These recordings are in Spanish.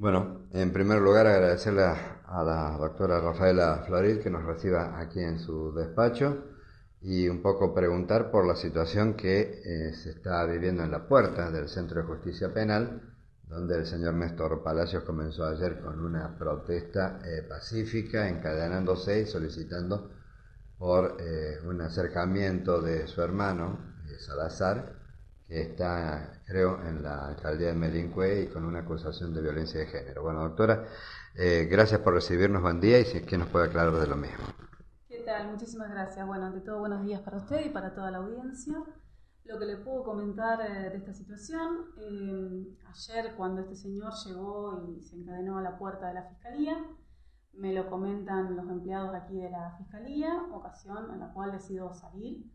Bueno, en primer lugar agradecerle a la doctora Rafaela Floril que nos reciba aquí en su despacho y un poco preguntar por la situación que se está viviendo en la puerta del Centro de Justicia Penal, donde el señor Néstor Palacios comenzó ayer con una protesta pacífica, encadenándose y solicitando por un acercamiento de su hermano, Salazar, que está, creo, en la alcaldía de Melincue y con una acusación de violencia de género. Bueno, doctora, gracias por recibirnos, buen día, y si es que nos puede aclarar de lo mismo. ¿Qué tal? Muchísimas gracias. Bueno, ante todo, buenos días para usted y para toda la audiencia. Lo que le puedo comentar de esta situación, ayer cuando este señor llegó y se encadenó a la puerta de la Fiscalía, me lo comentan los empleados aquí de la Fiscalía, ocasión en la cual decido salir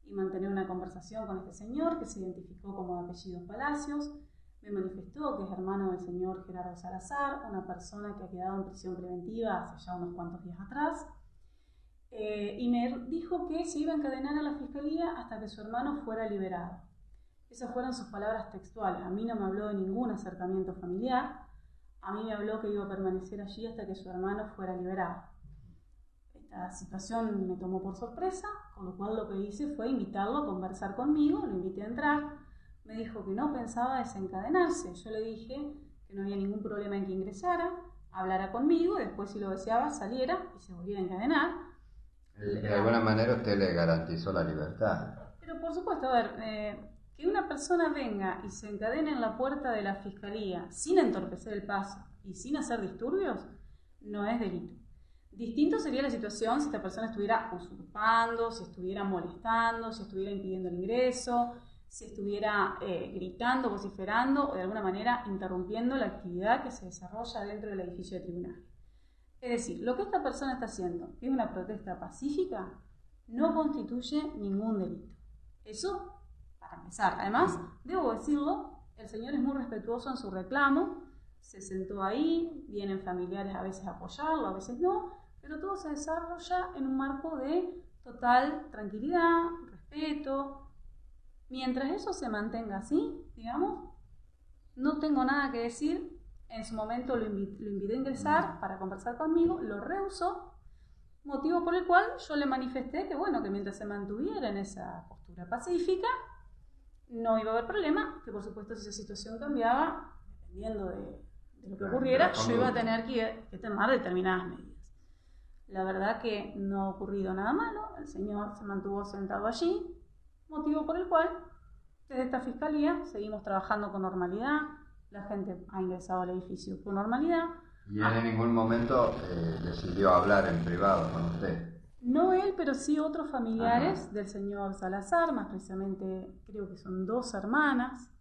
y mantener una conversación con este señor que se identificó como de apellido Palacios. Me manifestó que es hermano del señor Gerardo Salazar, una persona que ha quedado en prisión preventiva hace ya unos cuantos días atrás. Y me dijo que se iba a encadenar a la Fiscalía hasta que su hermano fuera liberado. Esas fueron sus palabras textuales. A mí no me habló de ningún acercamiento familiar. A mí me habló que iba a permanecer allí hasta que su hermano fuera liberado. Esta situación me tomó por sorpresa, con lo cual lo que hice fue invitarlo a conversar conmigo, lo invité a entrar. Me dijo que no pensaba desencadenarse. Yo le dije que no había ningún problema en que ingresara, hablara conmigo y después, si lo deseaba, saliera y se volviera a encadenar. De alguna manera usted le garantizó la libertad. Pero por supuesto, a ver, que una persona venga y se encadene en la puerta de la Fiscalía sin entorpecer el paso y sin hacer disturbios, no es delito. Distinto sería la situación si esta persona estuviera usurpando, si estuviera molestando, si estuviera impidiendo el ingreso, si estuviera gritando, vociferando o de alguna manera interrumpiendo la actividad que se desarrolla dentro del edificio de tribunal. Es decir, lo que esta persona está haciendo, que es una protesta pacífica, no constituye ningún delito. Eso, para empezar. Además, debo decirlo, el señor es muy respetuoso en su reclamo, se sentó ahí, vienen familiares a veces a apoyarlo, a veces no, pero todo se desarrolla en un marco de total tranquilidad, respeto. Mientras eso se mantenga así, digamos, no tengo nada que decir. En su momento lo invité a ingresar para conversar conmigo, lo rehusó, motivo por el cual yo le manifesté que bueno, que mientras se mantuviera en esa postura pacífica, no iba a haber problema, que por supuesto si esa situación cambiaba, dependiendo de lo que ocurriera, yo iba a tener que tomar determinadas medidas. La verdad que no ha ocurrido nada malo, el señor se mantuvo sentado allí, motivo por el cual desde esta Fiscalía seguimos trabajando con normalidad. La gente ha ingresado al edificio con normalidad. ¿Y él en ningún momento decidió hablar en privado con usted? No él, pero sí otros familiares del señor Salazar, más precisamente creo que son dos hermanas.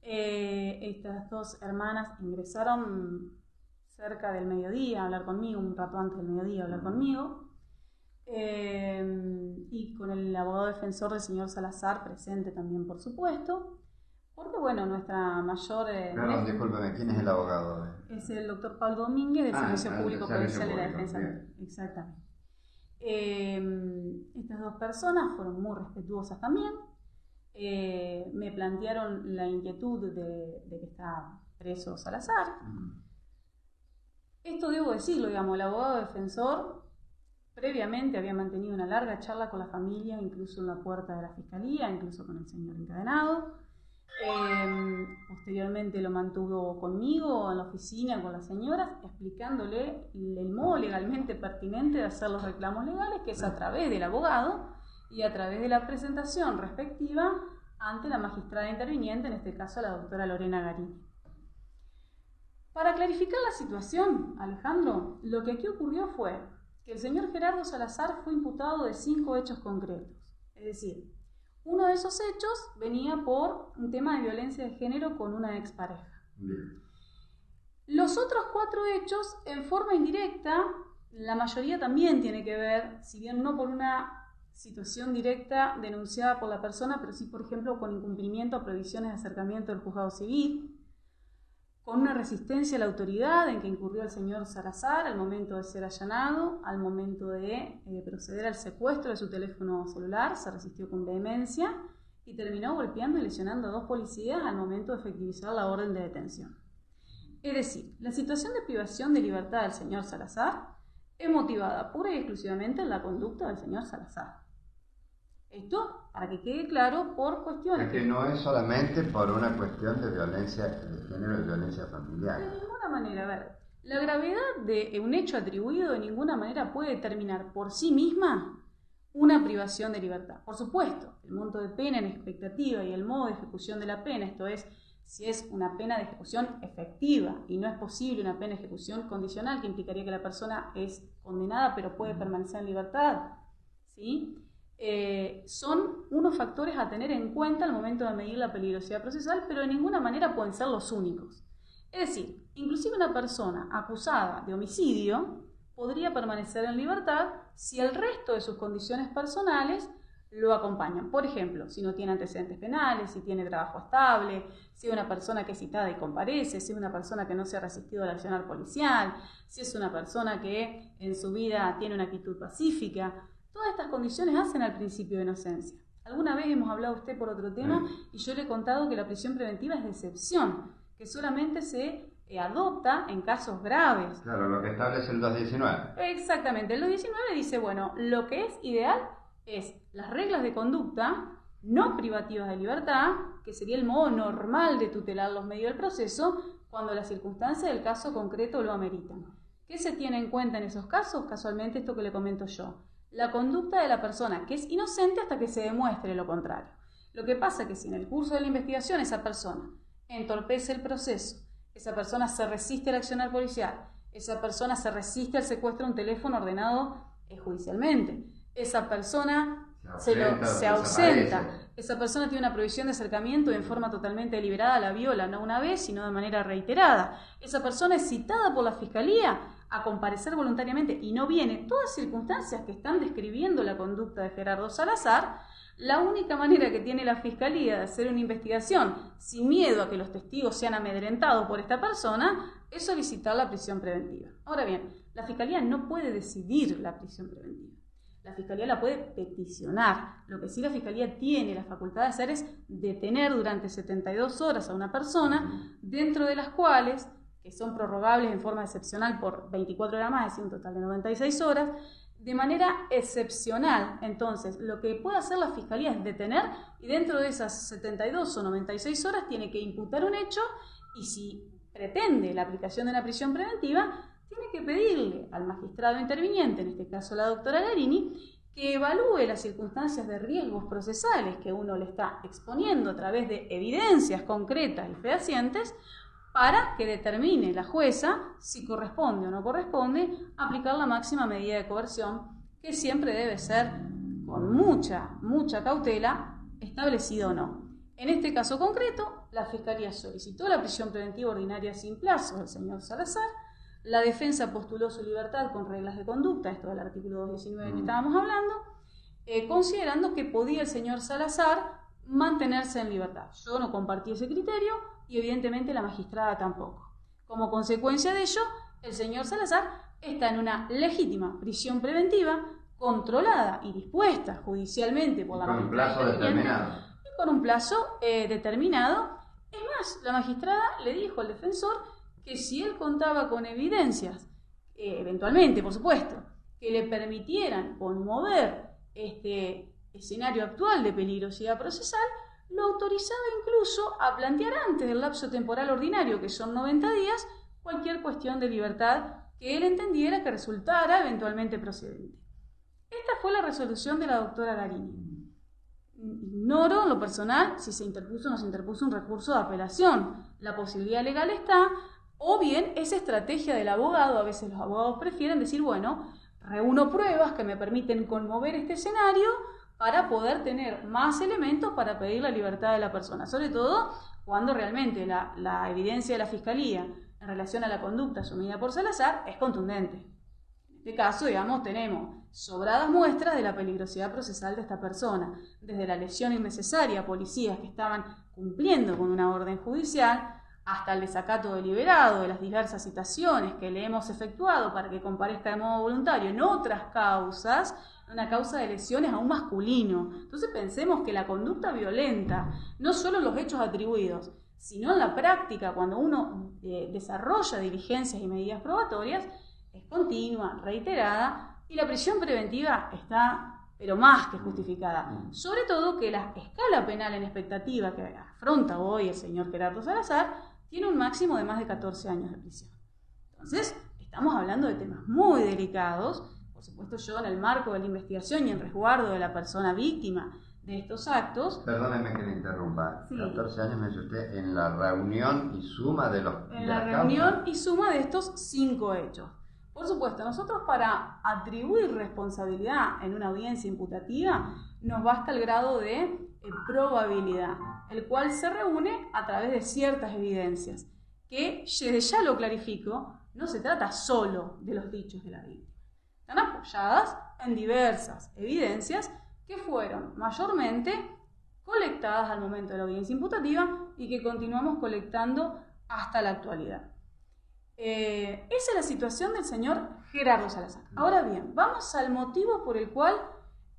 Estas dos hermanas ingresaron cerca del mediodía a hablar conmigo, un rato antes del mediodía a hablar conmigo. Y con el abogado defensor del señor Salazar presente también, por supuesto. Porque, bueno, nuestra mayor... Perdón, discúlpeme, ¿quién es el abogado? Es el doctor Pablo Domínguez del Servicio Público Provincial de la Defensa. Bien. Exactamente. Estas dos personas fueron muy respetuosas también. Me plantearon la inquietud de que está preso Salazar. Esto debo decirlo, digamos, el abogado defensor previamente había mantenido una larga charla con la familia, incluso en la puerta de la Fiscalía, incluso con el señor encadenado. Posteriormente lo mantuvo conmigo en la oficina con las señoras, explicándole el modo legalmente pertinente de hacer los reclamos legales, que es a través del abogado y a través de la presentación respectiva ante la magistrada interviniente, en este caso la doctora Lorena Garini. Para clarificar la situación, Alejandro, lo que aquí ocurrió fue que el señor Gerardo Salazar fue imputado de 5 hechos concretos, es decir, uno de esos hechos venía por un tema de violencia de género con una expareja. Bien. Los otros 4 hechos, en forma indirecta, la mayoría también tiene que ver, si bien no por una situación directa denunciada por la persona, pero sí, por ejemplo, con incumplimiento a provisiones de acercamiento del juzgado civil, con una resistencia a la autoridad en que incurrió el señor Salazar al momento de ser allanado, al momento de proceder al secuestro de su teléfono celular, se resistió con vehemencia y terminó golpeando y lesionando a 2 policías al momento de efectivizar la orden de detención. Es decir, la situación de privación de libertad del señor Salazar es motivada pura y exclusivamente en la conducta del señor Salazar. Esto, para que quede claro, por cuestiones... Es que no es solamente por una cuestión de violencia de género y violencia familiar. De ninguna manera, a ver, la gravedad de un hecho atribuido de ninguna manera puede determinar por sí misma una privación de libertad. Por supuesto, el monto de pena en expectativa y el modo de ejecución de la pena, esto es, si es una pena de ejecución efectiva y no es posible una pena de ejecución condicional, que implicaría que la persona es condenada pero puede permanecer en libertad, ¿sí? Son unos factores a tener en cuenta al momento de medir la peligrosidad procesal, pero de ninguna manera pueden ser los únicos. Es decir, inclusive una persona acusada de homicidio podría permanecer en libertad si el resto de sus condiciones personales lo acompañan. Por ejemplo, si no tiene antecedentes penales, si tiene trabajo estable, si es una persona que es citada y comparece, si es una persona que no se ha resistido al accionar policial, si es una persona que en su vida tiene una actitud pacífica. Todas estas condiciones hacen al principio de inocencia. Alguna vez hemos hablado usted por otro tema y yo le he contado que la prisión preventiva es de excepción, que solamente se adopta en casos graves. Claro, lo que establece el 219. Exactamente, el 219 dice, bueno, lo que es ideal es las reglas de conducta no privativas de libertad, que sería el modo normal de tutelar los medios del proceso cuando las circunstancias del caso concreto lo ameritan. ¿Qué se tiene en cuenta en esos casos? Casualmente esto que le comento yo. La conducta de la persona que es inocente hasta que se demuestre lo contrario. Lo que pasa es que si en el curso de la investigación esa persona entorpece el proceso, esa persona se resiste al accionar policial, esa persona se resiste al secuestro de un teléfono ordenado judicialmente, esa persona se ausenta, esa persona tiene una prohibición de acercamiento y en forma totalmente deliberada la viola, no una vez, sino de manera reiterada. Esa persona es citada por la Fiscalía a comparecer voluntariamente y no viene. Todas circunstancias que están describiendo la conducta de Gerardo Salazar. La única manera que tiene la Fiscalía de hacer una investigación sin miedo a que los testigos sean amedrentados por esta persona es solicitar la prisión preventiva. Ahora bien, la Fiscalía no puede decidir la prisión preventiva. La Fiscalía la puede peticionar. Lo que sí la Fiscalía tiene la facultad de hacer es detener durante 72 horas a una persona, dentro de las cuales, que son prorrogables en forma excepcional por 24 horas más, es decir, un total de 96 horas, de manera excepcional. Entonces, lo que puede hacer la Fiscalía es detener y dentro de esas 72 o 96 horas tiene que imputar un hecho y si pretende la aplicación de una prisión preventiva, tiene que pedirle al magistrado interviniente, en este caso la doctora Garini, que evalúe las circunstancias de riesgos procesales que uno le está exponiendo a través de evidencias concretas y fehacientes para que determine la jueza si corresponde o no corresponde aplicar la máxima medida de coerción, que siempre debe ser con mucha cautela, establecido o no. En este caso concreto, la Fiscalía solicitó la prisión preventiva ordinaria sin plazo del señor Salazar. La defensa postuló su libertad con reglas de conducta, esto del artículo 219 que estábamos hablando, considerando que podía el señor Salazar mantenerse en libertad. Yo no compartí ese criterio y evidentemente la magistrada tampoco. Como consecuencia de ello, el señor Salazar está en una legítima prisión preventiva, controlada y dispuesta judicialmente por la magistrada. Con un plazo determinado. Y con un plazo determinado. Es más, la magistrada le dijo al defensor que si él contaba con evidencias, eventualmente, por supuesto, que le permitieran conmover este escenario actual de peligrosidad procesal, lo autorizaba incluso a plantear antes del lapso temporal ordinario, que son 90 días, cualquier cuestión de libertad que él entendiera que resultara eventualmente procedente. Esta fue la resolución de la doctora Garini. Ignoro en lo personal si se interpuso o no se interpuso un recurso de apelación. La posibilidad legal está, o bien esa estrategia del abogado, a veces los abogados prefieren decir, bueno, reúno pruebas que me permiten conmover este escenario para poder tener más elementos para pedir la libertad de la persona, sobre todo cuando realmente la evidencia de la Fiscalía en relación a la conducta asumida por Salazar es contundente. En este caso, digamos, tenemos sobradas muestras de la peligrosidad procesal de esta persona, desde la lesión innecesaria a policías que estaban cumpliendo con una orden judicial, hasta el desacato deliberado de las diversas citaciones que le hemos efectuado para que comparezca de modo voluntario en otras causas, una causa de lesiones a un masculino. Entonces pensemos que la conducta violenta, no solo los hechos atribuidos, sino en la práctica, cuando uno desarrolla diligencias y medidas probatorias, es continua, reiterada, y la prisión preventiva está pero más que justificada. Sobre todo que la escala penal en expectativa que afronta hoy el señor Gerardo Salazar tiene un máximo de más de 14 años de prisión. Entonces, estamos hablando de temas muy delicados. Por supuesto, yo en el marco de la investigación y en resguardo de la persona víctima de estos actos... Perdóneme que le interrumpa. Sí. 14 años me dice usted en la reunión y suma de los... En la reunión y suma de estos 5 hechos. Por supuesto, nosotros para atribuir responsabilidad en una audiencia imputativa nos basta el grado de probabilidad, el cual se reúne a través de ciertas evidencias, que desde ya lo clarifico, no se trata solo de los dichos de la víctima. Están apoyadas en diversas evidencias que fueron mayormente colectadas al momento de la audiencia imputativa y que continuamos colectando hasta la actualidad. Esa es la situación del señor Gerardo Salazar. Ahora bien, vamos al motivo por el cual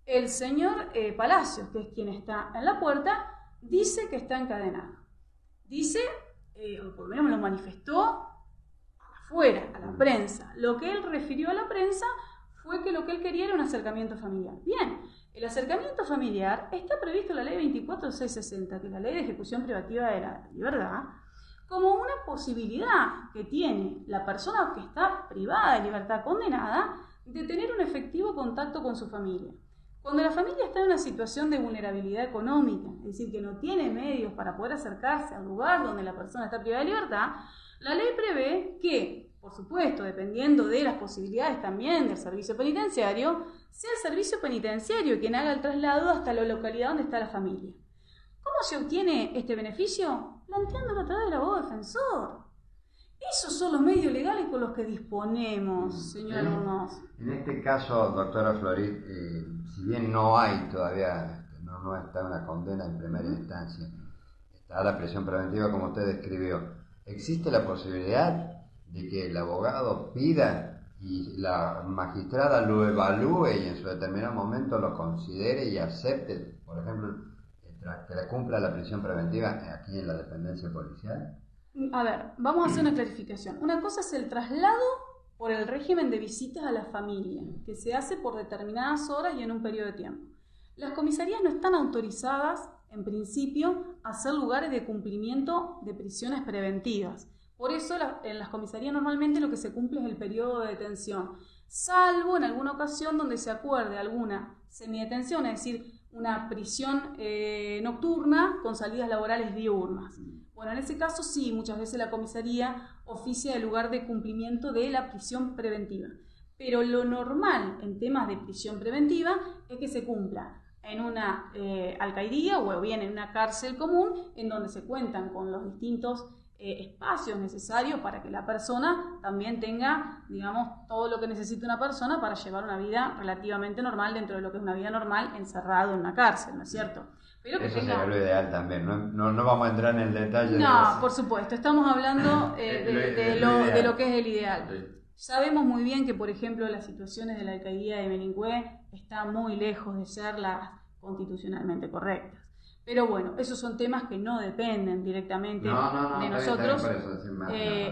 el señor Palacios, que es quien está en la puerta, dice que está encadenado. Dice, o por lo menos me lo manifestó afuera, a la prensa. Lo que él refirió a la prensa fue que lo que él quería era un acercamiento familiar. Bien, el acercamiento familiar está previsto en la ley 24660, que es la ley de ejecución privativa de la libertad, como una posibilidad que tiene la persona que está privada de libertad condenada de tener un efectivo contacto con su familia. Cuando la familia está en una situación de vulnerabilidad económica, es decir, que no tiene medios para poder acercarse al lugar donde la persona está privada de libertad, la ley prevé que, por supuesto, dependiendo de las posibilidades también del servicio penitenciario, sea el servicio penitenciario quien haga el traslado hasta la localidad donde está la familia. ¿Cómo se obtiene este beneficio? Planteándolo a través del abogado defensor. Esos son los medios legales con los que disponemos, señor Albornoz. En este caso, doctora Florit, si bien no hay todavía, no está una condena en primera instancia, está la prisión preventiva como usted describió, ¿existe la posibilidad de que el abogado pida y la magistrada lo evalúe y en su determinado momento lo considere y acepte, por ejemplo, que le cumpla la prisión preventiva aquí en la dependencia policial? A ver, vamos a hacer una clarificación. Una cosa es el traslado por el régimen de visitas a la familia, que se hace por determinadas horas y en un periodo de tiempo. Las comisarías no están autorizadas, en principio, a ser lugares de cumplimiento de prisiones preventivas. Por eso, en las comisarías normalmente lo que se cumple es el periodo de detención, salvo en alguna ocasión donde se acuerde alguna semidetención, es decir, una prisión nocturna con salidas laborales diurnas. Bueno, en ese caso sí, muchas veces la comisaría oficia el lugar de cumplimiento de la prisión preventiva. Pero lo normal en temas de prisión preventiva es que se cumpla en una alcaldía o bien en una cárcel común en donde se cuentan con los distintos espacios necesarios para que la persona también tenga, digamos, todo lo que necesita una persona para llevar una vida relativamente normal dentro de lo que es una vida normal encerrado en una cárcel, ¿no es cierto? Pero que eso sería lo ideal también, no vamos a entrar en el detalle. No, por supuesto, estamos hablando de lo que es el ideal. Sabemos muy bien que, por ejemplo, las situaciones de la alcaldía de Beningüé están muy lejos de ser las constitucionalmente correctas. Pero bueno, esos son temas que no dependen directamente de nosotros.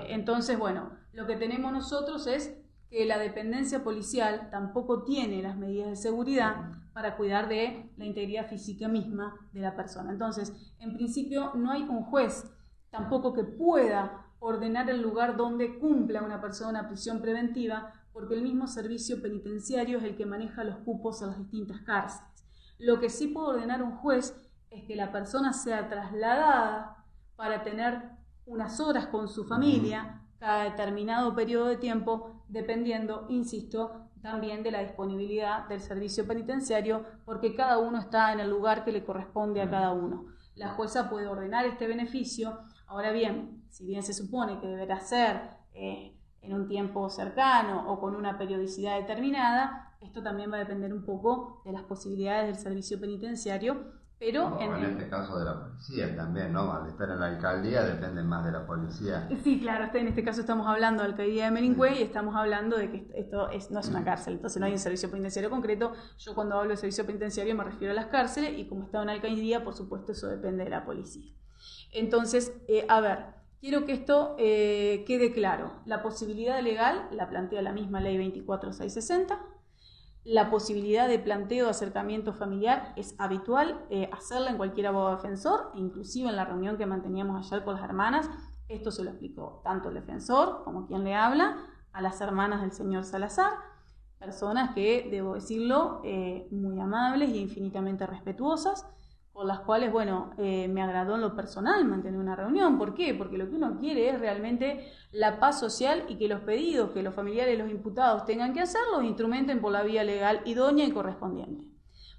Entonces, bueno, lo que tenemos nosotros es que la dependencia policial tampoco tiene las medidas de seguridad para cuidar de la integridad física misma de la persona. Entonces, en principio, no hay un juez tampoco que pueda ordenar el lugar donde cumpla una persona una prisión preventiva, porque el mismo servicio penitenciario es el que maneja los cupos a las distintas cárceles. Lo que sí puede ordenar un juez es que la persona sea trasladada para tener unas horas con su familia cada determinado periodo de tiempo, dependiendo, insisto, también de la disponibilidad del servicio penitenciario, porque cada uno está en el lugar que le corresponde a cada uno. La jueza puede ordenar este beneficio. Ahora bien, si bien se supone que deberá ser en un tiempo cercano o con una periodicidad determinada, esto también va a depender un poco de las posibilidades del servicio penitenciario, pero en este caso de la policía también, ¿no? Al estar en la alcaldía depende más de la policía. Sí, claro, en este caso estamos hablando de alcaldía de Melingüey y estamos hablando de que esto no es una cárcel, entonces no hay un servicio penitenciario concreto. Yo cuando hablo de servicio penitenciario me refiero a las cárceles y como está en alcaldía, por supuesto, eso depende de la policía. Entonces, a ver, quiero que esto quede claro. La posibilidad legal la plantea la misma ley 24660. La posibilidad de planteo de acercamiento familiar es habitual hacerla en cualquier abogado defensor, e inclusive en la reunión que manteníamos ayer con las hermanas, esto se lo explicó tanto el defensor como quien le habla, a las hermanas del señor Salazar, personas que, debo decirlo, muy amables y infinitamente respetuosas, con las cuales, bueno, me agradó en lo personal mantener una reunión. ¿Por qué? Porque lo que uno quiere es realmente la paz social y que los pedidos que los familiares y los imputados tengan que hacer los instrumenten por la vía legal idónea y correspondiente.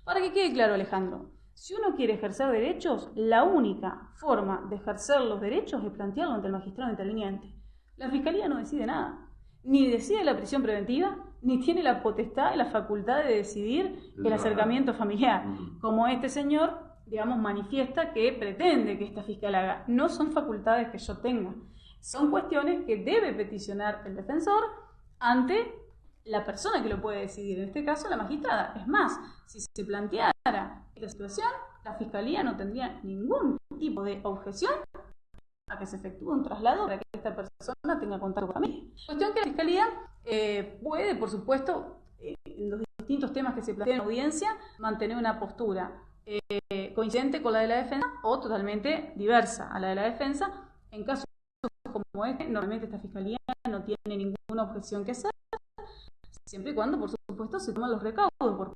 Para que quede claro, Alejandro, si uno quiere ejercer derechos, la única forma de ejercer los derechos es plantearlo ante el magistrado interviniente. La Fiscalía no decide nada, ni decide la prisión preventiva, ni tiene la potestad y la facultad de decidir el acercamiento familiar, como este señor, digamos, manifiesta que pretende que esta fiscal haga. No son facultades que yo tenga, son cuestiones que debe peticionar el defensor ante la persona que lo puede decidir, en este caso la magistrada. Es más, si se planteara esta situación, la fiscalía no tendría ningún tipo de objeción a que se efectúe un traslado para que esta persona tenga contacto con la familia. Cuestión que la fiscalía puede, por supuesto, en los distintos temas que se plantean en la audiencia, mantener una postura coincidente con la de la defensa o totalmente diversa a la de la defensa. En casos como este, normalmente esta fiscalía no tiene ninguna objeción que hacer, siempre y cuando, por supuesto, se toman los recaudos por